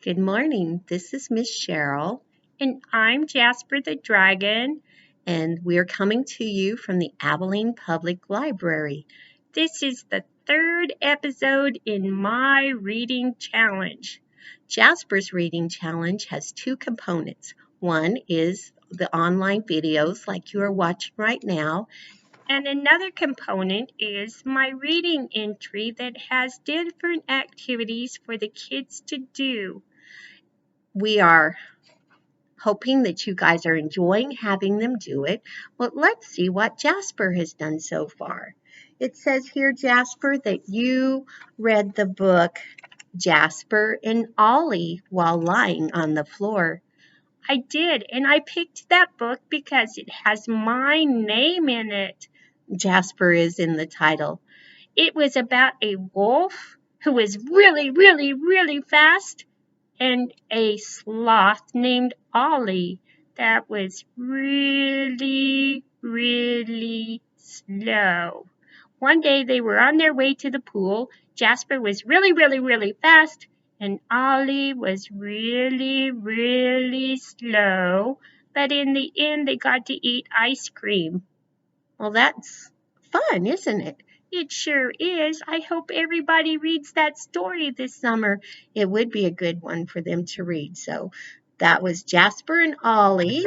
Good morning. This is Miss Cheryl, And I'm Jasper the Dragon. and we're coming to you from the Abilene Public Library. This is the third episode in my reading challenge. Jasper's reading challenge has two components. One is the online videos like you are watching right now. And another component is my reading entry that has different activities for the kids to do. We are hoping that you guys are enjoying having them do it. Well, let's see what Jasper has done so far. It says here, Jasper, that you read the book Jasper and Ollie while lying on the floor. I did, and I picked that book because it has my name in it. Jasper is in the title. It was about a wolf who was really fast and a sloth named Ollie that was really slow. One day they were on their way to the pool. Jasper was really fast, and Ollie was really slow. But in the end, they got to eat ice cream. Well, that's fun, isn't it? It sure is. I hope everybody reads that story this summer. It would be a good one for them to read. So that was Jasper and Ollie.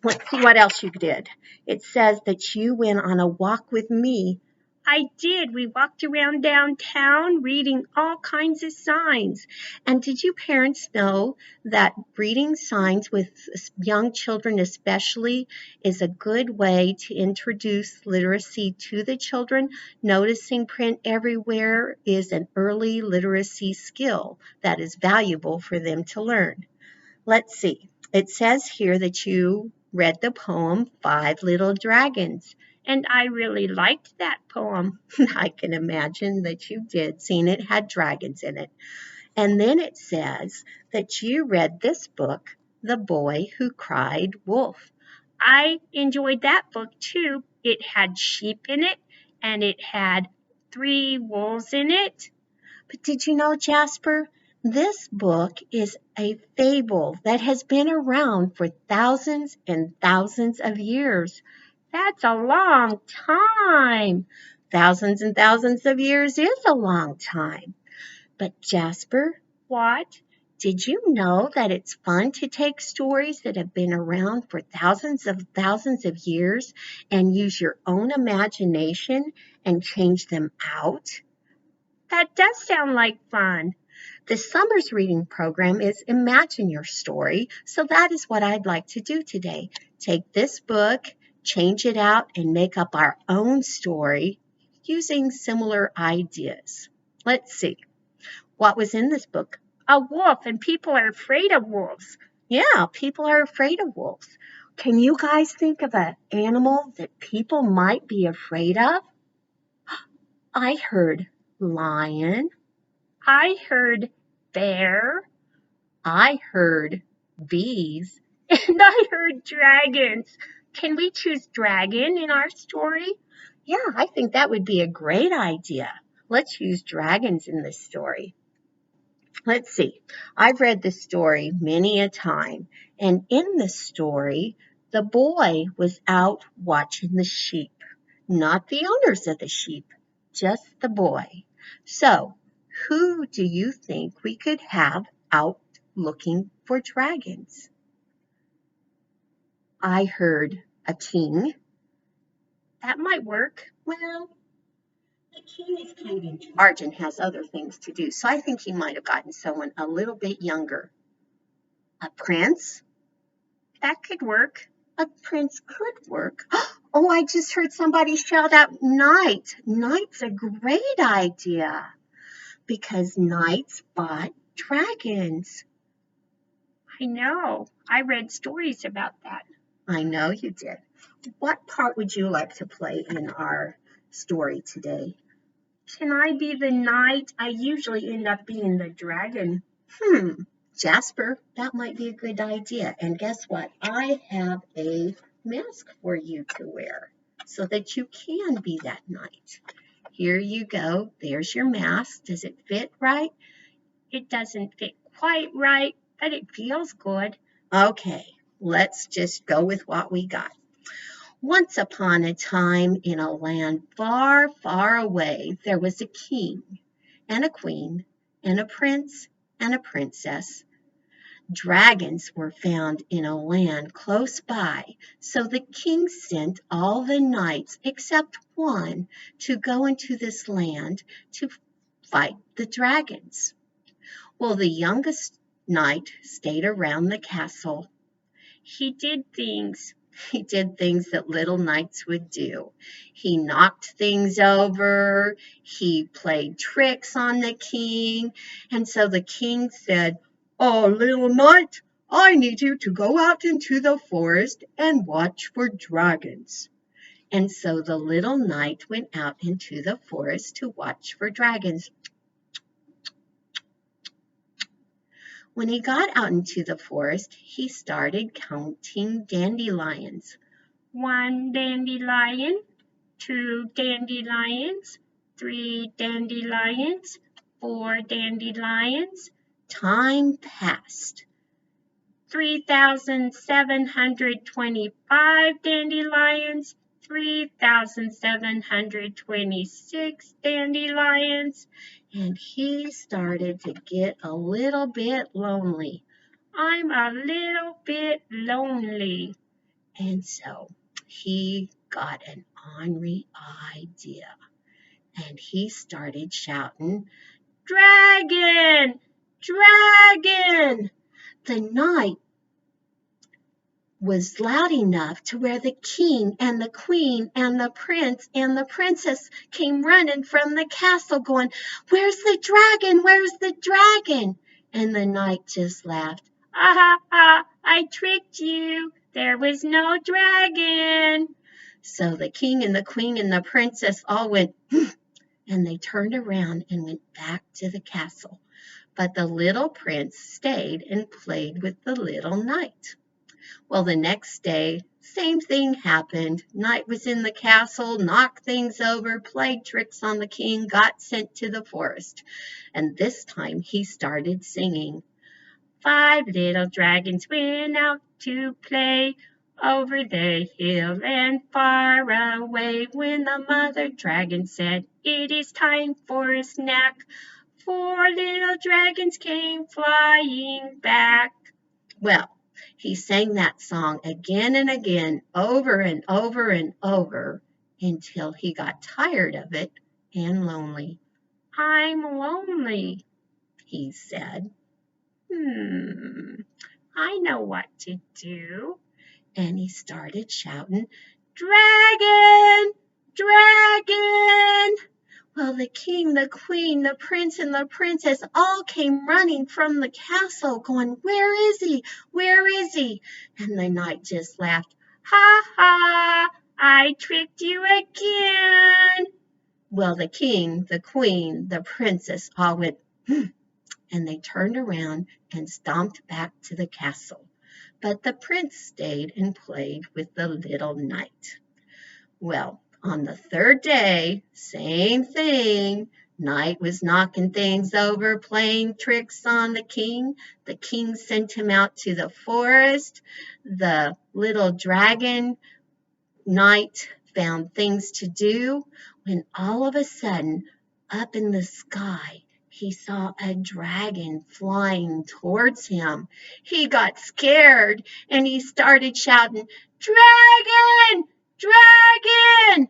Let's see what else you did. It says that you went on a walk with me. I did. We walked around downtown reading all kinds of signs. And did you parents know that reading signs with young children especially is a good way to introduce literacy to the children? Noticing print everywhere is an early literacy skill that is valuable for them to learn. Let's see. It says here that you read the poem Five Little Dragons. And I really liked that poem. I can imagine that you did, seeing it had dragons in it. And then it says that you read this book, The Boy Who Cried Wolf. I enjoyed that book too. It had sheep in it, and it had 3 wolves in it. But did you know, Jasper, this book is a fable that has been around for thousands and thousands of years. That's a long time. Thousands and thousands of years is a long time. But Jasper, What? did you know that it's fun to take stories that have been around for thousands of years and use your own imagination and change them out? That does sound like fun. The summer's reading program is Imagine Your Story, so that is what I'd like to do today. Take this book, change it out, and make up our own story using similar ideas. Let's see. What was in this book? A wolf, and people are afraid of wolves. Yeah, people are afraid of wolves. Can you guys think of an animal that people might be afraid of? I heard lion. I heard bear. I heard bees. And I heard dragons. Can we choose dragon in our story? Yeah, I think that would be a great idea. Let's use dragons in this story. Let's see. I've read this story many a time, and in the story, the boy was out watching the sheep, not the owners of the sheep, just the boy. So, who do you think we could have out looking for dragons? I heard a king. That might work. Well, the king is kind of in charge and has other things to do, so I think he might have gotten someone a little bit younger. A prince? That could work. A prince could work. Oh, I just heard somebody shout out knight. Knight's a great idea because knights fought dragons. I know. I read stories about that. I know you did. What part would you like to play in our story today? Can I be the knight? I usually end up being the dragon. Jasper, that might be a good idea. And guess what? I have a mask for you to wear so that you can be that knight. Here you go. There's your mask. Does it fit right? It doesn't fit quite right, but it feels good. Okay, let's just go with what we got. Once upon a time, in a land far, far away, there was a king and a queen and a prince and a princess. Dragons were found in a land close by, so the king sent all the knights except one to go into this land to fight the dragons. Well, the youngest knight stayed around the castle. He did things. He did things that little knights would do. He knocked things over. He played tricks on the king. And so the king said, "Oh, little knight, I need you to go out into the forest and watch for dragons." And so the little knight went out into the forest to watch for dragons. When he got out into the forest, he started counting dandelions. 1 dandelion, 2 dandelions, 3 dandelions, 4 dandelions. Time passed. 3,725 dandelions, 3,726 dandelions. And he started to get a little bit lonely. I'm a little bit lonely. And so he got an ornery idea. And he started shouting, "Dragon! Dragon!" The knight was loud enough to where the king and the queen and the prince and the princess came running from the castle going, "Where's the dragon? Where's the dragon?" And the knight just laughed. "Ah ha ha, I tricked you. There was no dragon." So the king and the queen and the princess all went, and they turned around and went back to the castle. But the little prince stayed and played with the little knight. Well, the next day, same thing happened. Knight was in the castle, knocked things over, played tricks on the king, got sent to the forest. And this time he started singing. 5 little dragons went out to play over the hill and far away. When the mother dragon said, "It is time for a snack," 4 little dragons came flying back. Well, he sang that song again and again, over and over and over, until he got tired of it and lonely. "I'm lonely," he said. I know what to do. And he started shouting, "Dragon! Dragon!" Well, the king, the queen, the prince, and the princess all came running from the castle going, "Where is he? Where is he?" And the knight just laughed. "Ha ha! I tricked you again." Well, the king, the queen, the princess all went, and they turned around and stomped back to the castle. But the prince stayed and played with the little knight. Well, on the third day, same thing. Knight was knocking things over, playing tricks on the king. The king sent him out to the forest. The little dragon knight found things to do when all of a sudden, up in the sky, he saw a dragon flying towards him. He got scared and he started shouting, "Dragon! Dragon!"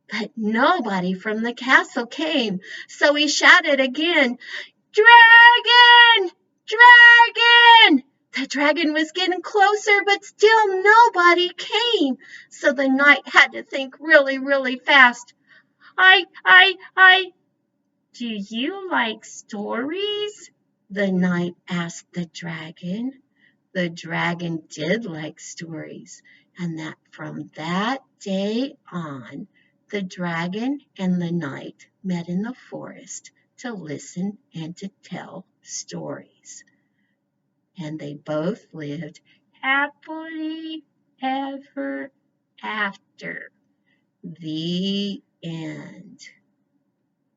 But nobody from the castle came, so he shouted again, "Dragon! Dragon!" The dragon was getting closer, but still nobody came, so the knight had to think really, really fast. I, do you like stories?" the knight asked the dragon. The dragon did like stories, and that from that day on, the dragon and the knight met in the forest to listen and to tell stories. And they both lived Happily ever after. the end.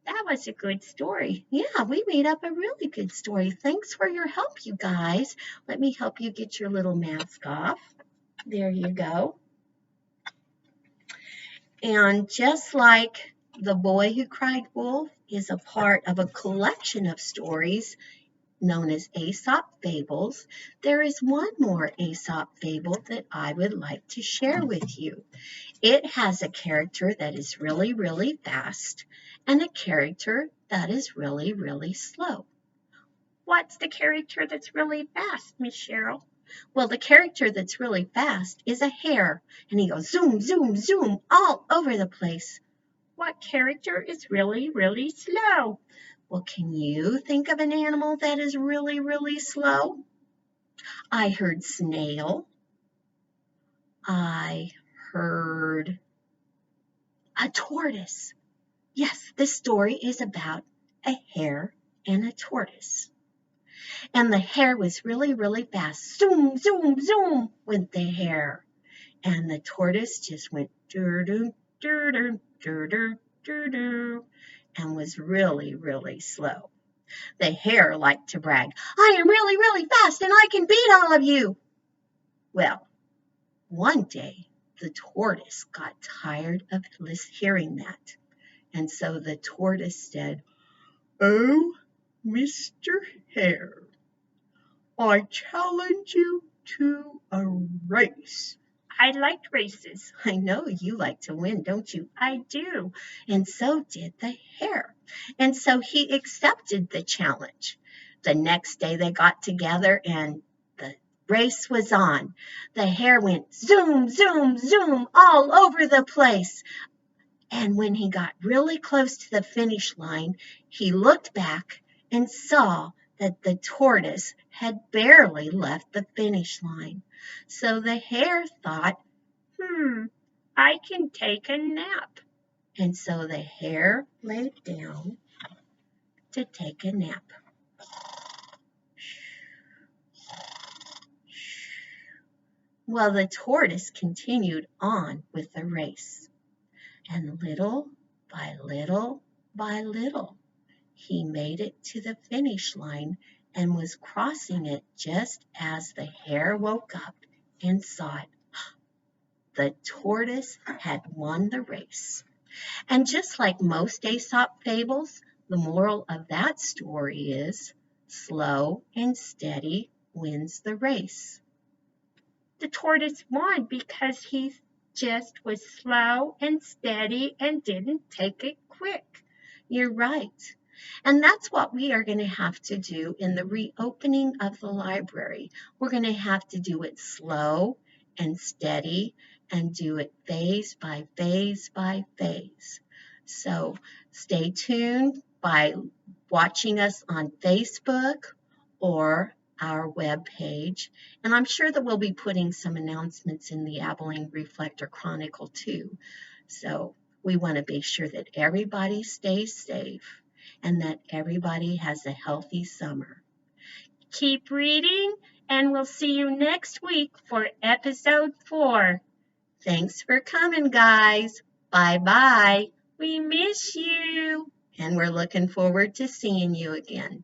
That was a good story. Yeah, we made up a really good story. Thanks for your help, you guys. Let me help you get your little mask off. There you go. And just like The Boy Who Cried Wolf is a part of a collection of stories known as Aesop Fables, there is one more Aesop fable that I would like to share with you. It has a character that is really, really fast and a character that is really, really slow. What's the character that's really fast, Miss Cheryl? Well, the character that's really fast is a hare, and he goes zoom, zoom, zoom all over the place. What character is really, really slow? Well, can you think of an animal that is really, really slow? I heard snail. I heard a tortoise. Yes, this story is about a hare and a tortoise. And the hare was really, really fast. Zoom, zoom, zoom went the hare. And the tortoise just went doo-doo, doo-doo, doo-doo, doo-doo, and was really, really slow. The hare liked to brag, I am really, really fast and I can beat all of you. Well, one day the tortoise got tired of hearing that. And so the tortoise said, Oh, Mr. Hare, I challenge you to a race. I like races. I know you like to win, don't you? I do. And so did the hare. And so he accepted the challenge. The next day they got together and the race was on. The hare went zoom, zoom, zoom all over the place. And when he got really close to the finish line, he looked back and saw that the tortoise had barely left the finish line. So the hare thought, I can take a nap. And so the hare laid down to take a nap. Well, the tortoise continued on with the race. And little by little by little, he made it to the finish line and was crossing it just as the hare woke up and saw it. The tortoise had won the race. And just like most Aesop fables, the moral of that story is slow and steady wins the race. The tortoise won because he just was slow and steady and didn't take it quick. You're right. And that's what we are going to have to do in the reopening of the library. We're going to have to do it slow and steady and do it phase by phase by phase. So stay tuned by watching us on Facebook or our webpage. And I'm sure that we'll be putting some announcements in the Abilene Reflector Chronicle too. So we want to be sure that everybody stays safe and that everybody has a healthy summer. Keep reading, and we'll see you next week for episode 4. Thanks for coming, guys. Bye-bye. We miss you. And we're looking forward to seeing you again.